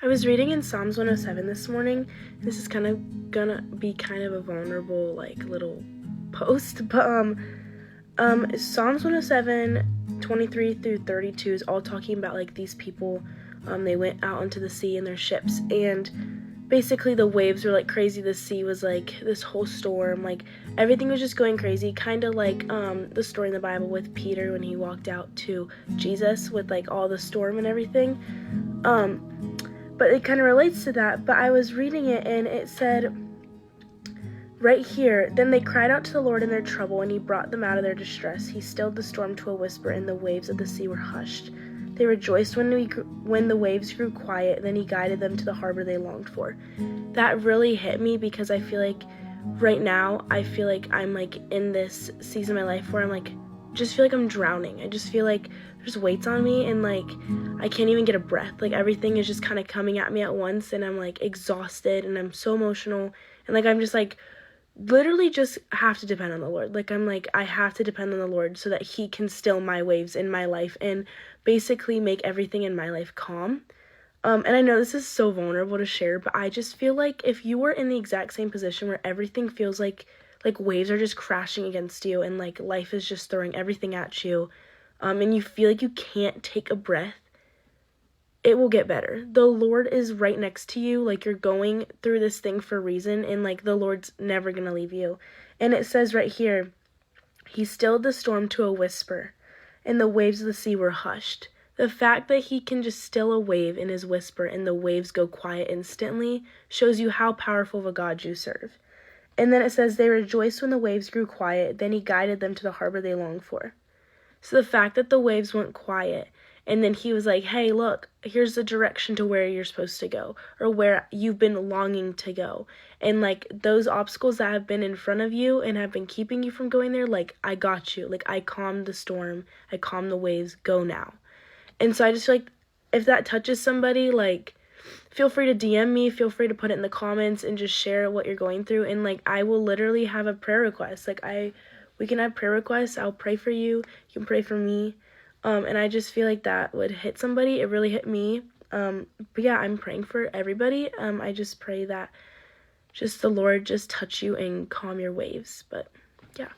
I was reading in Psalms 107 this morning. This is kind of gonna be kind of a vulnerable, like, little post, but, Psalms 107, 23 through 32 is all talking about, like, these people, they went out into the sea in their ships, and basically the waves were, like, crazy. The sea was, like, this whole storm, like, everything was just going crazy, kind of like, the story in the Bible with Peter when he walked out to Jesus with, like, all the storm and everything, but it kind of relates to that. But I was reading it, and it said right here, then they cried out to the Lord in their trouble, and he brought them out of their distress. He stilled the storm to a whisper, and the waves of the sea were hushed. They rejoiced when the waves grew quiet, then he guided them to the harbor they longed for. That really hit me, because I feel like right now, I feel like I'm, like, in this season of my life where I'm, like, just feel like I'm drowning. I just feel like there's weights on me, and, like, I can't even get a breath. Like, everything is just kind of coming at me at once, and I'm, like, exhausted, and I'm so emotional, and, like, I'm just, like, literally just have to depend on the Lord. Like, I'm, like, I have to depend on the Lord so that he can still my waves in my life and basically make everything in my life calm. And I know this is so vulnerable to share, but I just feel like if you were in the exact same position where everything feels like waves are just crashing against you, and, like, life is just throwing everything at you, and you feel like you can't take a breath, it will get better. The Lord is right next to you. Like, you're going through this thing for a reason, and, like, the Lord's never gonna leave you. And it says right here, he stilled the storm to a whisper, and the waves of the sea were hushed. The fact that he can just still a wave in his whisper and the waves go quiet instantly shows you how powerful of a God you serve. And then it says, they rejoiced when the waves grew quiet, then he guided them to the harbor they longed for. So the fact that the waves went quiet, and then he was like, hey, look, here's the direction to where you're supposed to go, or where you've been longing to go. And, like, those obstacles that have been in front of you and have been keeping you from going there, like, I got you. Like, I calmed the storm. I calmed the waves. Go now. And so I just feel like if that touches somebody, like, feel free to DM me, feel free to put it in the comments and just share what you're going through. And, like, I will literally have a prayer request. Like, we can have prayer requests. I'll pray for you. You can pray for me. And I just feel like that would hit somebody. It really hit me. But yeah, I'm praying for everybody. I just pray that just the Lord just touch you and calm your waves. But yeah.